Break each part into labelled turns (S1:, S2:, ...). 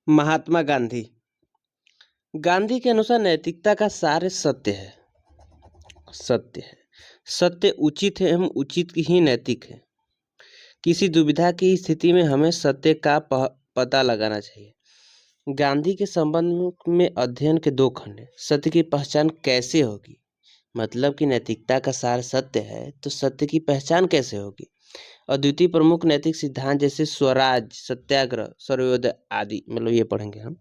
S1: महात्मा गांधी। गांधी के अनुसार नैतिकता का सार सत्य है। सत्य है, सत्य उचित है एवं उचित ही नैतिक है। किसी दुविधा की स्थिति में हमें सत्य का पता लगाना चाहिए। गांधी के संबंध में अध्ययन के दो खंड हैं। सत्य की पहचान कैसे होगी, मतलब कि नैतिकता का सार सत्य है तो सत्य की पहचान कैसे होगी। अद्वितीय प्रमुख नैतिक सिद्धांत जैसे स्वराज, सत्याग्रह, सर्वोदय आदि, मतलब ये पढ़ेंगे हम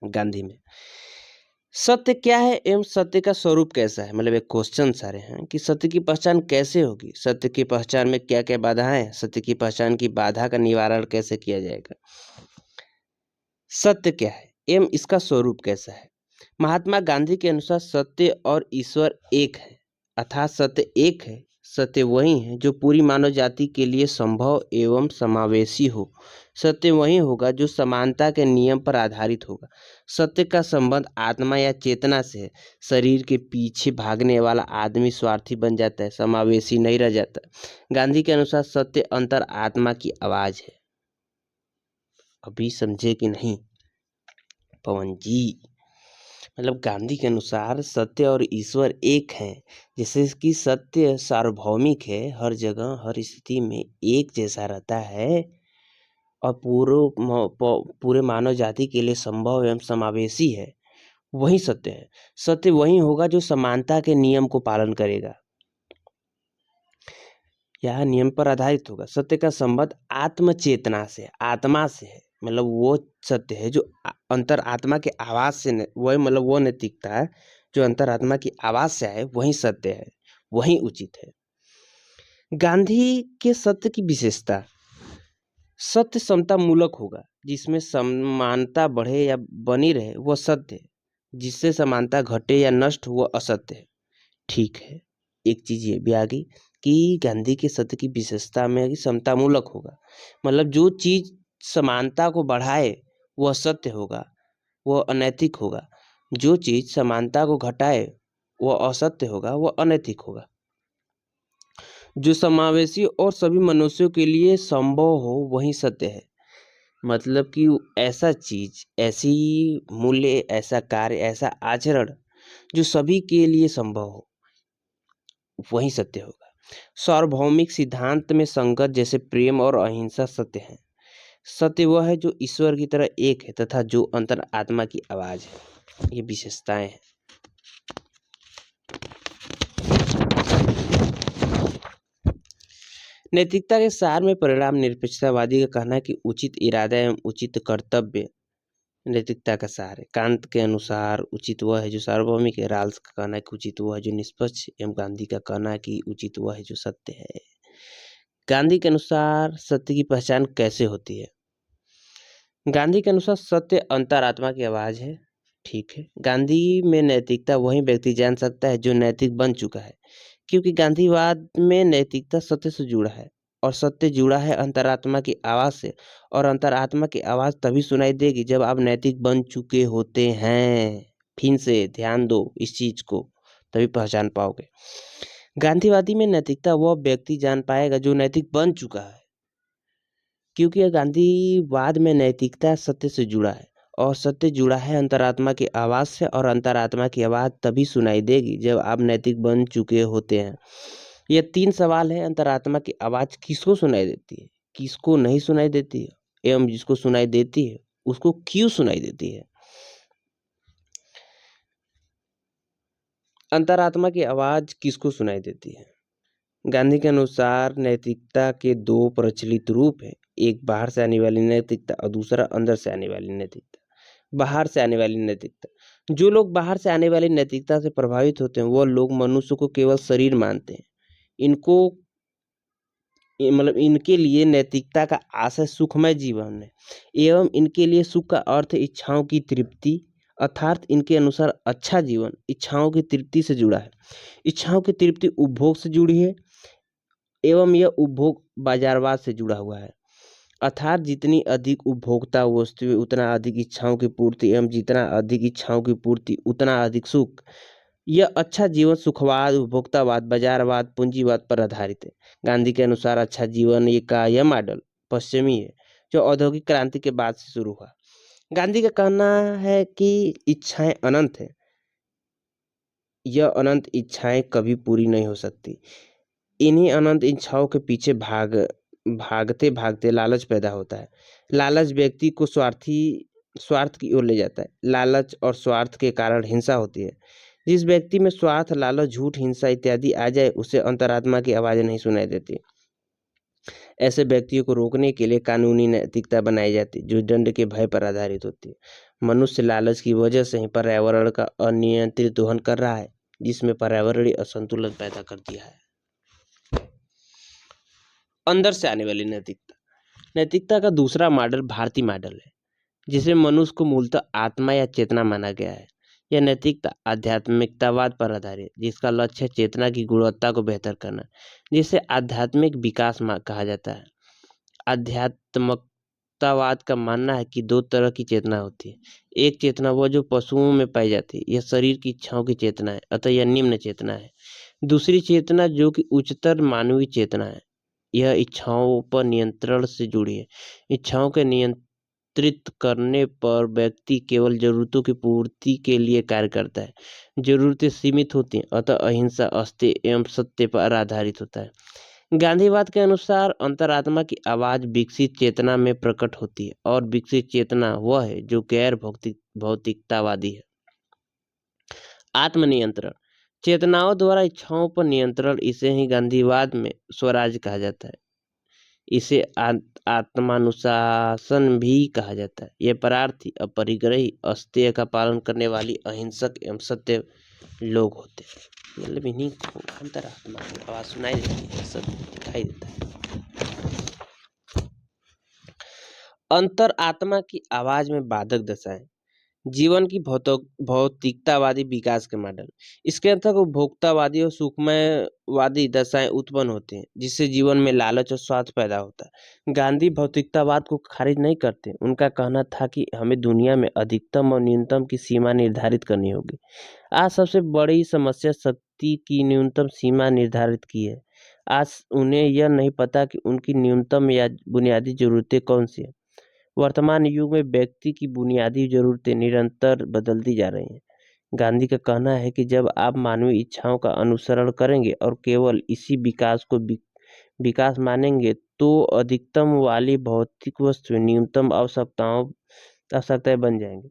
S1: गांधी में। सत्य क्या है एवं सत्य का स्वरूप कैसा है, मतलब एक क्वेश्चन सारे हैं कि सत्य की पहचान कैसे होगी, सत्य की पहचान में क्या क्या बाधाएं हैं, सत्य की पहचान की बाधा का निवारण कैसे किया जाएगा। सत्य क्या है एवं इसका स्वरूप कैसा है। महात्मा गांधी के अनुसार सत्य और ईश्वर एक है, अर्थात सत्य एक है। सत्य वही है जो पूरी मानव जाति के लिए संभव एवं समावेशी हो। सत्य वही होगा जो समानता के नियम पर आधारित होगा। सत्य का संबंध आत्मा या चेतना से है। शरीर के पीछे भागने वाला आदमी स्वार्थी बन जाता है, समावेशी नहीं रह जाता। गांधी के अनुसार सत्य अंतर आत्मा की आवाज है। अभी समझे कि नहीं पवन जी? मतलब गांधी के अनुसार सत्य और ईश्वर एक हैं, जैसे कि सत्य सार्वभौमिक है, हर जगह हर स्थिति में एक जैसा रहता है और पूरे मानव जाति के लिए संभव एवं समावेशी है। वही सत्य है। सत्य वही होगा जो समानता के नियम को पालन करेगा, यह नियम पर आधारित होगा। सत्य का संबंध आत्म चेतना से, आत्मा से है, मतलब वो सत्य है जो अंतर आत्मा के आवाज से, वही मतलब वो नैतिकता है जो अंतर आत्मा की आवाज से आए, वही सत्य है, वही उचित है। गांधी के सत्य की विशेषता, सत्य समता मूलक होगा, जिसमें समानता बढ़े या बनी रहे वह सत्य है, जिससे समानता घटे या नष्ट वह असत्य है। ठीक है, एक चीज ये भी आ गई कि गांधी के सत्य की विशेषता में समतामूलक होगा, मतलब जो चीज समानता को बढ़ाए वह सत्य होगा, वह अनैतिक होगा। जो चीज समानता को घटाए वह असत्य होगा, वह अनैतिक होगा। जो समावेशी और सभी मनुष्यों के लिए संभव हो वही सत्य है, मतलब कि ऐसा चीज, ऐसी मूल्य, ऐसा कार्य, ऐसा आचरण जो सभी के लिए संभव हो वही सत्य होगा। सार्वभौमिक सिद्धांत में संगत जैसे प्रेम और अहिंसा सत्य है। सत्य वह है जो ईश्वर की तरह एक है तथा जो अंतर आत्मा की आवाज है। ये विशेषताएं हैं। नैतिकता के सार में परिणाम निरपेक्षतावादी का कहना है कि उचित इरादा एवं उचित कर्तव्य नैतिकता का सार है। कांत के अनुसार उचित वह है जो सार्वभौमिक है। राल्स का कहना है कि उचित वह है जो निष्पक्ष एवं गांधी का कहना है कि उचित वह है जो सत्य है। गांधी के अनुसार सत्य की पहचान कैसे होती है। गांधी के अनुसार सत्य अंतरात्मा की आवाज है। ठीक है, गांधी में नैतिकता वही व्यक्ति जान सकता है जो नैतिक बन चुका है, क्योंकि गांधीवाद में नैतिकता सत्य से जुड़ा है और सत्य जुड़ा है अंतरात्मा की आवाज से, और अंतरात्मा की आवाज तभी सुनाई देगी जब आप नैतिक बन चुके होते हैं। फिर से ध्यान दो इस चीज को, तभी पहचान पाओगे। गांधीवादी में नैतिकता वह व्यक्ति जान पाएगा जो नैतिक बन चुका है, क्योंकि गांधीवाद में नैतिकता सत्य से जुड़ा है और सत्य जुड़ा है अंतरात्मा की आवाज से, और अंतरात्मा की आवाज तभी सुनाई देगी जब आप नैतिक बन चुके होते हैं। ये 3 सवाल है। अंतरात्मा की आवाज किसको सुनाई देती है, किसको नहीं सुनाई देती है, एवं जिसको सुनाई देती है उसको क्यों सुनाई देती है। अंतरात्मा की आवाज किसको सुनाई देती है। गांधी के अनुसार नैतिकता के 2 प्रचलित रूप हैं, एक बाहर से आने वाली नैतिकता और दूसरा अंदर से आने वाली नैतिकता। बाहर से आने वाली नैतिकता, जो लोग बाहर से आने वाली नैतिकता से प्रभावित होते हैं वह लोग मनुष्य को केवल शरीर मानते हैं। इनको मतलब इनके लिए नैतिकता का आशय सुखमय जीवन है, एवं इनके लिए सुख का अर्थ इच्छाओं की तृप्ति, अर्थात इनके अनुसार अच्छा जीवन इच्छाओं की तृप्ति से जुड़ा है। इच्छाओं की तृप्ति उपभोग से जुड़ी है एवं यह उपभोग बाजारवाद से जुड़ा हुआ है, अर्थात जितनी अधिक उपभोक्ता वस्तुएं उतना अधिक इच्छाओं की पूर्ति, एवं जितना अधिक इच्छाओं की पूर्ति उतना अधिक सुख। यह अच्छा जीवन सुखवाद, उपभोक्तावाद, बाजारवाद, पूंजीवाद पर आधारित है। गांधी के अनुसार अच्छा जीवन का यह मॉडल पश्चिमी है जो औद्योगिक क्रांति के बाद से शुरू हुआ। गांधी का कहना है कि इच्छाएं अनंत है, यह अनंत इच्छाएं कभी पूरी नहीं हो सकती। इन्हीं अनंत इच्छाओं के पीछे भागते भागते लालच पैदा होता है। लालच व्यक्ति को स्वार्थ की ओर ले जाता है। लालच और स्वार्थ के कारण हिंसा होती है। जिस व्यक्ति में स्वार्थ, लालच, झूठ, हिंसा इत्यादि आ जाए, उसे अंतरात्मा की आवाजें नहीं सुनाई देती। ऐसे व्यक्तियों को रोकने के लिए कानूनी नैतिकता बनाई जाती है, जो दंड के भय पर आधारित होती है। मनुष्य लालच की वजह से ही पर्यावरण का अनियंत्रित दोहन कर रहा है, जिसमें पर्यावरणीय असंतुलन पैदा कर दिया है। अंदर से आने वाली नैतिकता। नैतिकता का दूसरा मॉडल भारतीय मॉडल है, जिसे मनुष्य को मूलतः आत्मा या चेतना माना गया है। यह नैतिकता आध्यात्मिकतावाद पर आधारित है, जिसका लक्ष्य चेतना की गुणवत्ता को बेहतर करना, जिसे आध्यात्मिक विकास कहा जाता है। आध्यात्मिकतावाद का मानना है कि दो तरह की चेतना होती है। एक चेतना वह जो पशुओं में पाई जाती है, यह शरीर की इच्छाओं की चेतना है, अतः यह निम्न चेतना है। दूसरी चेतना जो कि उच्चतर मानवीय चेतना है, यह इच्छाओं पर नियंत्रण से जुड़ी है। इच्छाओं के नियंत्रित करने पर व्यक्ति केवल जरूरतों की पूर्ति के लिए कार्य करता है। जरूरतें सीमित होती हैं, अतः अहिंसा, अस्तेय एवं सत्य पर आधारित होता है। गांधीवाद के अनुसार अंतरात्मा की आवाज विकसित चेतना में प्रकट होती है, और विकसित चेतना वह है जो गैर भौतिकतावादी है। आत्मनियंत्रण। चेतनाओं द्वारा इच्छाओं पर नियंत्रण, इसे ही गांधीवाद में स्वराज कहा जाता है। इसे आत्मानुशासन भी कहा जाता है। यह परार्थी, अपरिग्रही, अस्तेय का पालन करने वाली अहिंसक एवं सत्य लोग होते हैं। मतलब इन्हीं को अंतरात्मा की आवाज सुनाई देती है, सब दिखाई देता है। अंतर आत्मा की आवाज में बाधक दशाएं। जीवन की भौतिकतावादी विकास के मॉडल। इसके अंतर्गत उपभोक्तावादी और सुखमयवादी दशाएं उत्पन्न होती हैं, जिससे जीवन में लालच और स्वार्थ पैदा होता है। गांधी भौतिकतावाद को खारिज नहीं करते। उनका कहना था कि हमें दुनिया में अधिकतम और न्यूनतम की सीमा निर्धारित करनी होगी। आज सबसे बड़ी समस्या शक्ति की न्यूनतम सीमा निर्धारित की है। आज उन्हें यह नहीं पता कि उनकी न्यूनतम या बुनियादी जरूरतें कौन सी है। वर्तमान युग में व्यक्ति की बुनियादी जरूरतें निरंतर बदलती जा रही हैं। गांधी का कहना है कि जब आप मानवीय इच्छाओं का अनुसरण करेंगे और केवल इसी विकास को विकास मानेंगे, तो अधिकतम वाली भौतिक वस्तुएं न्यूनतम आवश्यकताएं बन जाएंगी,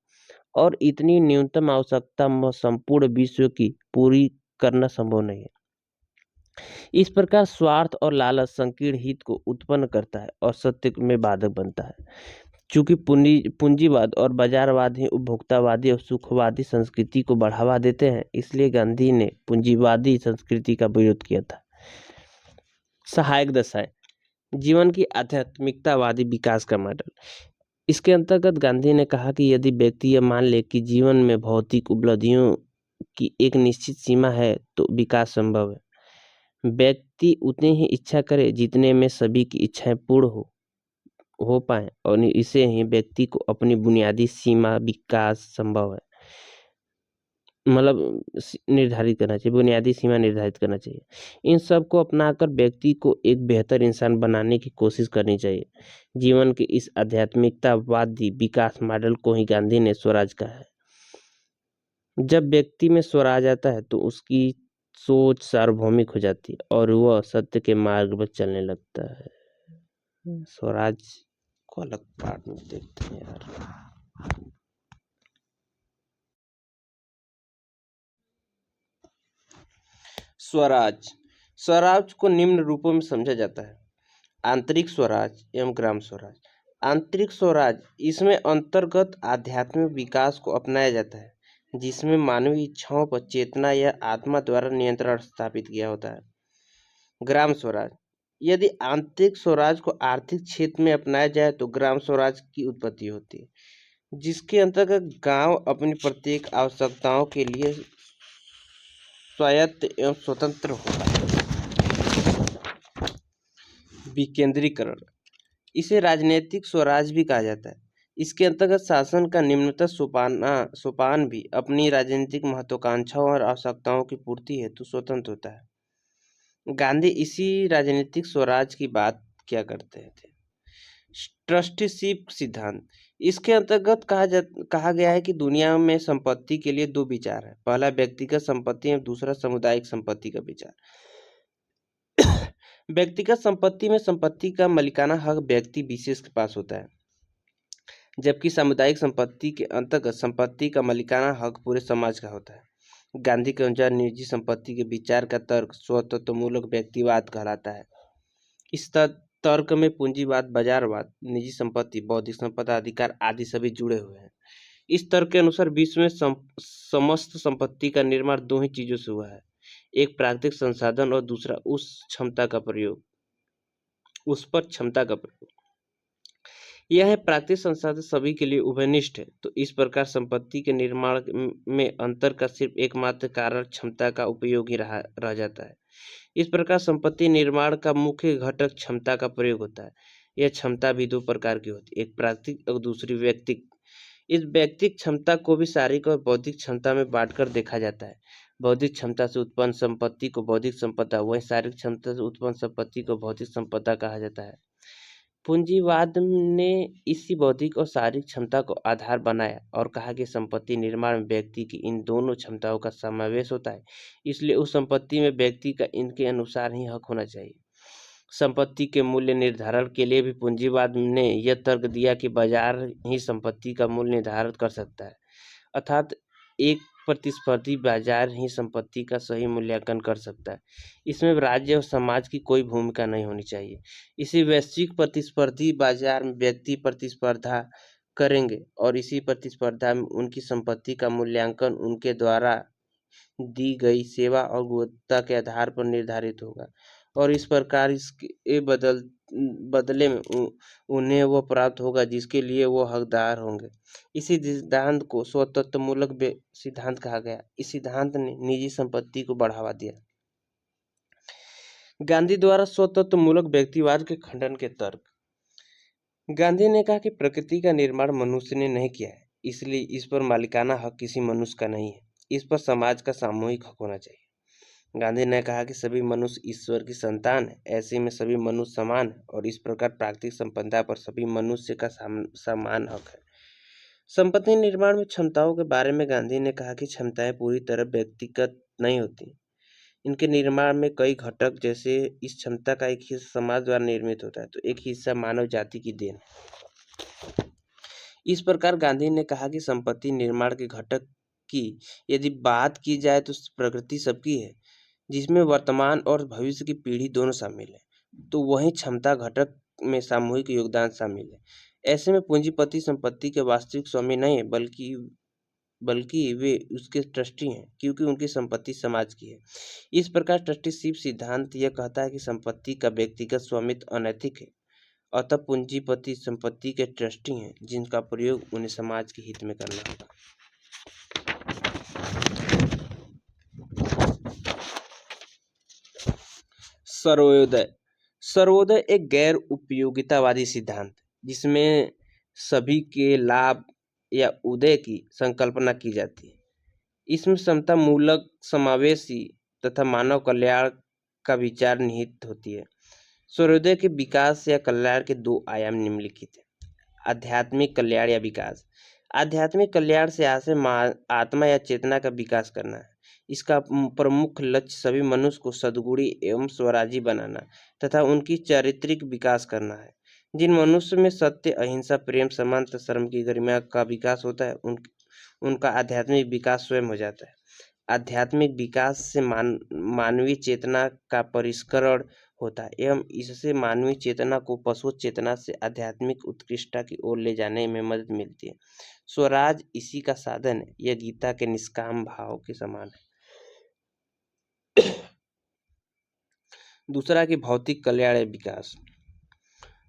S1: और इतनी न्यूनतम आवश्यकता में संपूर्ण विश्व की पूरी करना संभव नहीं है। इस प्रकार स्वार्थ और लालच संकीर्ण हित को उत्पन्न करता है और सत्य में बाधक बनता है। चूंकि पूंजीवाद और बाजारवाद ही उपभोक्तावादी और सुखवादी संस्कृति को बढ़ावा देते हैं, इसलिए गांधी ने पूंजीवादी संस्कृति का विरोध किया था। सहायक दशाएं। जीवन की आध्यात्मिकतावादी विकास का मॉडल। इसके अंतर्गत गांधी ने कहा कि यदि व्यक्ति यह मान ले कि जीवन में भौतिक उपलब्धियों की एक निश्चित सीमा है, तो विकास संभव है। व्यक्ति उतनी ही इच्छा करे जितने में सभी की इच्छाएं पूर्ण हो पाए, और इसे ही व्यक्ति को अपनी बुनियादी सीमा विकास संभव है, मतलब निर्धारित करना चाहिए, बुनियादी सीमा निर्धारित करना चाहिए। इन सब को अपनाकर व्यक्ति को एक बेहतर इंसान बनाने की कोशिश करनी चाहिए। जीवन के इस आध्यात्मिकतावादी विकास मॉडल को ही गांधी ने स्वराज कहा है। जब व्यक्ति में स्वराज आता है, तो उसकी सोच सार्वभौमिक हो जाती है और वह सत्य के मार्ग पर चलने लगता है। स्वराज को अलग पार्ट में देखते हैं यार। स्वराज। स्वराज को निम्न रूपों में समझा जाता है। आंतरिक स्वराज एवं ग्राम स्वराज। आंतरिक स्वराज, इसमें अंतर्गत आध्यात्मिक विकास को अपनाया जाता है, जिसमें मानवीय इच्छाओं पर चेतना या आत्मा द्वारा नियंत्रण स्थापित किया होता है। ग्राम स्वराज। यदि आंतरिक स्वराज को आर्थिक क्षेत्र में अपनाया जाए, तो ग्राम स्वराज की उत्पत्ति होती है, जिसके अंतर्गत गांव अपनी प्रत्येक आवश्यकताओं के लिए स्वायत्त एवं स्वतंत्र होता है। विकेंद्रीकरण। इसे राजनीतिक स्वराज भी कहा जाता है। इसके अंतर्गत शासन का निम्नतम सोपान भी अपनी राजनीतिक महत्वाकांक्षाओं और आवश्यकताओं की पूर्ति हेतु स्वतंत्र होता है। गांधी इसी राजनीतिक स्वराज की बात क्या करते थे। ट्रस्टीशिप सिद्धांत, इसके अंतर्गत कहा गया है कि दुनिया में संपत्ति के लिए दो विचार है। पहला व्यक्तिगत संपत्ति और दूसरा सामुदायिक संपत्ति का विचार। व्यक्तिगत संपत्ति में संपत्ति का मालिकाना हक व्यक्ति विशेष के पास होता है, जबकि सामुदायिक संपत्ति के अंतर्गत संपत्ति का मालिकाना हक पूरे समाज का होता है। गांधी के अनुसार निजी संपत्ति के विचार का तर्क स्वतंत्रतामूलक व्यक्तिवाद कहलाता है। इस तर्क में पूंजीवाद, बाजारवाद, निजी संपत्ति, बौद्धिक संपदा अधिकार आदि सभी जुड़े हुए हैं। इस तर्क के अनुसार विश्व में समस्त संपत्ति का निर्माण दो ही चीजों से हुआ है, एक प्राकृतिक संसाधन और दूसरा उस पर क्षमता का प्रयोग। यह है प्राकृतिक संसाधन सभी के लिए उभयनिष्ठ है, तो इस प्रकार संपत्ति के निर्माण में अंतर का सिर्फ एकमात्र कारण क्षमता का उपयोग ही रह जाता है। इस प्रकार संपत्ति निर्माण का मुख्य घटक क्षमता का प्रयोग होता है। यह क्षमता भी दो प्रकार की होती है, एक प्राकृतिक और दूसरी व्यक्तिक। इस व्यक्तिक क्षमता को भी शारीरिक और बौद्धिक क्षमता में बांटकर देखा जाता है। बौद्धिक क्षमता से उत्पन्न संपत्ति को बौद्धिक संपदा, वहीं शारीरिक क्षमता से उत्पन्न संपत्ति को भौतिक संपदा कहा जाता है। पूंजीवाद ने इसी बौद्धिक और शारीरिक क्षमता को आधार बनाया और कहा कि संपत्ति निर्माण में व्यक्ति की इन दोनों क्षमताओं का समावेश होता है, इसलिए उस संपत्ति में व्यक्ति का इनके अनुसार ही हक होना चाहिए। संपत्ति के मूल्य निर्धारण के लिए भी पूंजीवाद ने यह तर्क दिया कि बाजार ही संपत्ति का मूल्य निर्धारित कर सकता है, अर्थात एक प्रतिस्पर्धी बाजार ही संपत्ति का सही मूल्यांकन कर सकता है। इसमें राज्य और समाज की कोई भूमिका नहीं होनी चाहिए। इसी वैश्विक प्रतिस्पर्धी बाजार में व्यक्ति प्रतिस्पर्धा करेंगे और इसी प्रतिस्पर्धा में उनकी संपत्ति का मूल्यांकन उनके द्वारा दी गई सेवा और गुणवत्ता के आधार पर निर्धारित होगा और इस प्रकार इसके बदले में उन्हें वह प्राप्त होगा जिसके लिए वो हकदार होंगे। इसी सिद्धांत को स्वतंत्रतामूलक सिद्धांत कहा गया। इस सिद्धांत ने निजी संपत्ति को बढ़ावा दिया। गांधी द्वारा स्वतंत्रतामूलक व्यक्तिवाद के खंडन के तर्क। गांधी ने कहा कि प्रकृति का निर्माण मनुष्य ने नहीं किया है, इसलिए इस पर मालिकाना हक किसी मनुष्य का नहीं है, इस पर समाज का सामूहिक हक होना चाहिए। गांधी ने कहा कि सभी मनुष्य ईश्वर की संतान है, ऐसे में सभी मनुष्य समान है और इस प्रकार प्राकृतिक संपदा पर सभी मनुष्य का समान हक है। संपत्ति निर्माण में क्षमताओं के बारे में गांधी ने कहा कि क्षमताएं पूरी तरह व्यक्तिगत नहीं होती, इनके निर्माण में कई घटक, जैसे इस क्षमता का एक हिस्सा समाज द्वारा निर्मित होता है तो एक हिस्सा मानव जाति की देन है। इस प्रकार गांधी ने कहा कि संपत्ति निर्माण के घटक की यदि बात की जाए तो प्रकृति सबकी है, जिसमें वर्तमान और भविष्य की पीढ़ी दोनों शामिल है, तो वहीं क्षमता घटक में सामूहिक योगदान शामिल है। ऐसे में पूंजीपति संपत्ति के वास्तविक स्वामी नहीं है, बल्कि वे उसके ट्रस्टी हैं, क्योंकि उनकी संपत्ति समाज की है। इस प्रकार ट्रस्टीशिप सिद्धांत यह कहता है कि संपत्ति का व्यक्तिगत स्वामित्व अनैतिक है, अतः पूंजीपति संपत्ति के ट्रस्टी हैं, जिनका प्रयोग उन्हें समाज के हित में करना होगा। सर्वोदय एक गैर उपयोगितावादी सिद्धांत जिसमें सभी के लाभ या उदय की संकल्पना की जाती है। इसमें समता मूलक, समावेशी तथा मानव कल्याण का विचार निहित होती है। सर्वोदय के विकास या कल्याण के दो आयाम निम्नलिखित हैं। आध्यात्मिक कल्याण या विकास। आध्यात्मिक कल्याण से आशय आत्मा या चेतना का विकास करना है। इसका प्रमुख लक्ष्य सभी मनुष्य को सद्गुणी एवं स्वराजी बनाना तथा उनकी चारित्रिक विकास करना है। जिन मनुष्य में सत्य, अहिंसा, प्रेम, समानता, शर्म की गरिमा का विकास होता है उनका आध्यात्मिक विकास स्वयं हो जाता है। आध्यात्मिक विकास से मानवीय चेतना का परिष्करण होता है एवं इससे मानवीय चेतना को पशु चेतना से आध्यात्मिक उत्कृष्टता की ओर ले जाने में मदद मिलती है। स्वराज इसी का साधन है। यह गीता के निष्काम भाव के समान है। दूसरा कि भौतिक कल्याण या विकास।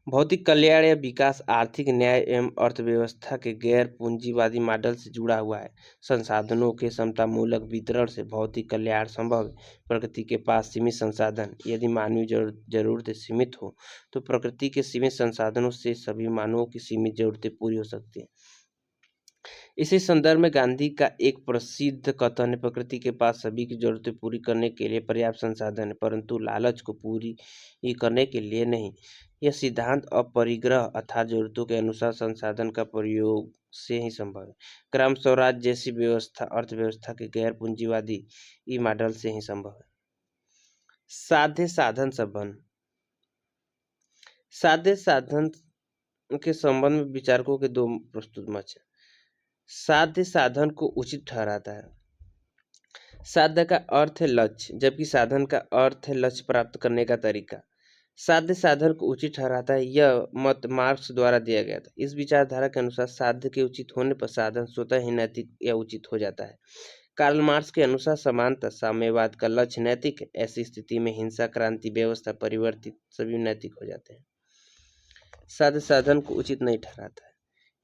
S1: भौतिक कल्याण या विकास आर्थिक न्याय एवं अर्थव्यवस्था के गैर पूंजीवादी मॉडल से जुड़ा हुआ है। संसाधनों के समतामूलक वितरण से भौतिक कल्याण संभव है। प्रकृति के पास सीमित संसाधन, यदि मानवीय जरूरतें सीमित हो तो प्रकृति के सीमित संसाधनों से सभी मानवों की सीमित जरूरतें पूरी हो सकती हैं। इसी संदर्भ में गांधी का एक प्रसिद्ध कथन है, प्रकृति के पास सभी की जरूरतें पूरी करने के लिए पर्याप्त संसाधन है, परंतु लालच को पूरी करने के लिए नहीं। यह सिद्धांत अपरिग्रह अर्थात जरूरतों के अनुसार संसाधन का प्रयोग से ही संभव है। ग्राम स्वराज जैसी व्यवस्था अर्थव्यवस्था के गैर पूंजीवादी ई मॉडल से ही संभव है। साध्य साधन संबंध। साध्य साधन के संबंध में विचारकों के दो प्रस्तुत मत है। साध्य साधन को उचित ठहराता है। साध्य का अर्थ है लक्ष्य, जबकि साधन का अर्थ है लक्ष्य प्राप्त करने का तरीका। साध्य साधन को उचित ठहराता है, यह मत मार्क्स द्वारा दिया गया था। इस विचारधारा के अनुसार साध्य के उचित होने पर साधन स्वतः ही नैतिक या उचित हो जाता है। कार्ल मार्क्स के अनुसार समानता साम्यवाद का लक्ष्य नैतिक है। ऐसी स्थिति में हिंसा, क्रांति, व्यवस्था, परिवर्तित सभी नैतिक हो जाते हैं। साध्य साधन को उचित नहीं ठहराता है।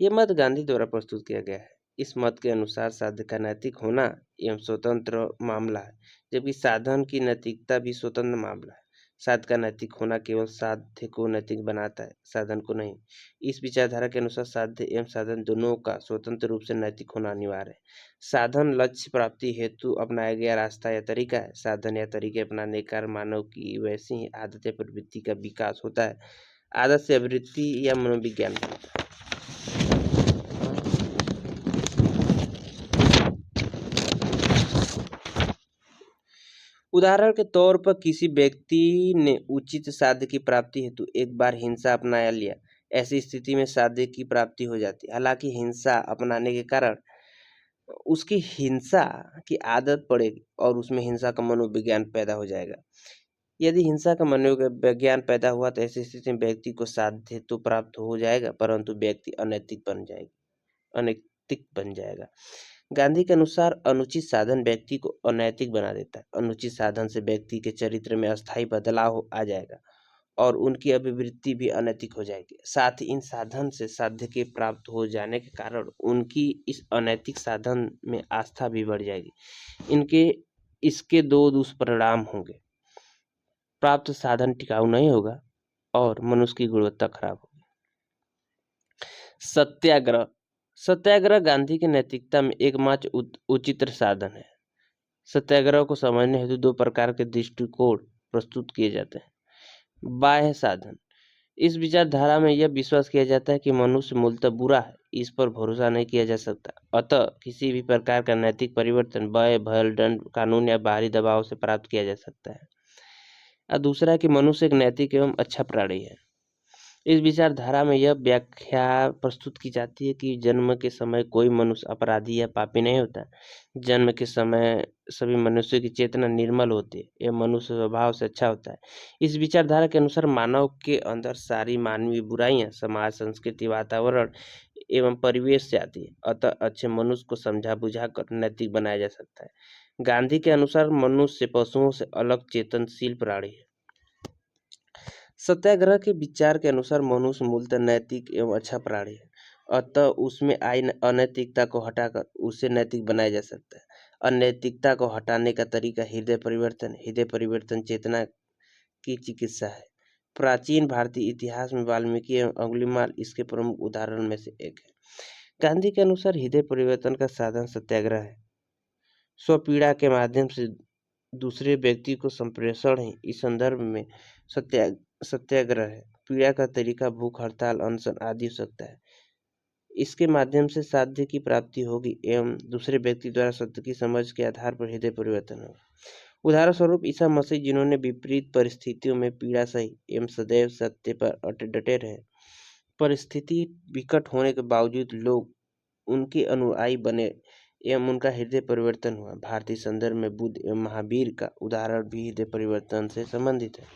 S1: यह मत गांधी द्वारा प्रस्तुत किया गया है। इस मत के अनुसार साध्य का नैतिक होना एवं स्वतंत्र मामला है, जबकि साधन की नैतिकता भी स्वतंत्र मामला है। साध्य का नैतिक होना केवल साध्य को नैतिक बनाता है, साधन को नहीं। इस विचारधारा के अनुसार साध्य एवं साधन दोनों का स्वतंत्र रूप से नैतिक होना अनिवार्य है। साधन लक्ष्य प्राप्ति हेतु अपनाया गया रास्ता या तरीका है। साधन या तरीके अपनाने के कारण मानव की वैसी ही आदत या प्रवृत्ति का विकास होता है। आदत से अभिवृत्ति या मनोविज्ञान बनता है। उदाहरण के तौर पर किसी व्यक्ति ने उचित साध्य की प्राप्ति हेतु एक बार हिंसा अपना लिया। ऐसी स्थिति में साध्य की प्राप्ति हो जाती है। हालांकि हिंसा अपनाने के कारण उसकी हिंसा की आदत पड़ेगी और उसमें हिंसा का मनोविज्ञान पैदा हो जाएगा। यदि हिंसा का मनोविज्ञान पैदा हुआ तो ऐसी स्थिति में व्यक्ति को साध्य तो प्राप्त हो जाएगा, परंतु व्यक्ति अनैतिक बन जाएगा। गांधी के अनुसार अनुचित साधन व्यक्ति को अनैतिक बना देता है। अनुचित साधन से व्यक्ति के चरित्र में अस्थायी बदलाव आ जाएगा और उनकी अभिवृत्ति भी अनैतिक हो जाएगी। साथ ही इन साधन से साध्य के प्राप्त हो जाने के कारण उनकी इस अनैतिक साधन में आस्था भी बढ़ जाएगी। इसके दो दुष्परिणाम होंगे। प्राप्त साधन टिकाऊ नहीं होगा और मनुष्य की गुणवत्ता खराब होगी। सत्याग्रह। सत्याग्रह गांधी की नैतिकता में एकमात्र उचित साधन है। सत्याग्रह को समझने हेतु दो प्रकार के दृष्टिकोण प्रस्तुत किए जाते हैं। बाह्य साधन। इस विचारधारा में यह विश्वास किया जाता है कि मनुष्य मूलतः बुरा है, इस पर भरोसा नहीं किया जा सकता। अतः किसी भी प्रकार का नैतिक परिवर्तन भय, भय, दंड, कानून या बाहरी दबाव से प्राप्त किया जा सकता है। और दूसरा है कि मनुष्य एक नैतिक एवं अच्छा प्राणी है। इस विचारधारा में यह व्याख्या प्रस्तुत की जाती है कि जन्म के समय कोई मनुष्य अपराधी या पापी नहीं होता। जन्म के समय सभी मनुष्यों की चेतना निर्मल होती है, यह मनुष्य स्वभाव से अच्छा होता है। इस विचारधारा के अनुसार मानव के अंदर सारी मानवीय बुराइयां समाज, संस्कृति, वातावरण एवं परिवेश से आती है। अतः अच्छे मनुष्य को समझा बुझा कर नैतिक बनाया जा सकता है। गांधी के अनुसार मनुष्य पशुओं से अलग चेतनशील प्राणी है। सत्याग्रह के विचार के अनुसार मनुष्य मूलतः नैतिक एवं अच्छा प्राणी है, अतः उसमें आई अनैतिकता को हटाकर उसे नैतिक बनाया जा सकता है। अनैतिकता को हटाने का तरीका हृदय परिवर्तन चेतना की चिकित्सा है। प्राचीन भारतीय इतिहास में वाल्मीकि एवं अंगुलीमाल इसके प्रमुख उदाहरण में से एक है। गांधी के अनुसार हृदय परिवर्तन का साधन सत्याग्रह है। स्वपीड़ा के माध्यम से दूसरे व्यक्ति को संप्रेषण है। इस संदर्भ में सत्याग्रह है। पीड़ा का तरीका भूख हड़ताल, अनशन आदि हो सकता है। इसके माध्यम से साध्य की प्राप्ति होगी एवं दूसरे व्यक्ति द्वारा सत्य की समझ के आधार पर हृदय परिवर्तन होगा। उदाहरण स्वरूप ईसा मसीह, जिन्होंने विपरीत परिस्थितियों में पीड़ा सही एवं सदैव सत्य पर डटे रहे। परिस्थिति विकट होने के बावजूद लोग उनके अनुयायी बने एवं उनका हृदय परिवर्तन हुआ। भारतीय संदर्भ में बुद्ध एवं महावीर का उदाहरण भी हृदय परिवर्तन से संबंधित है।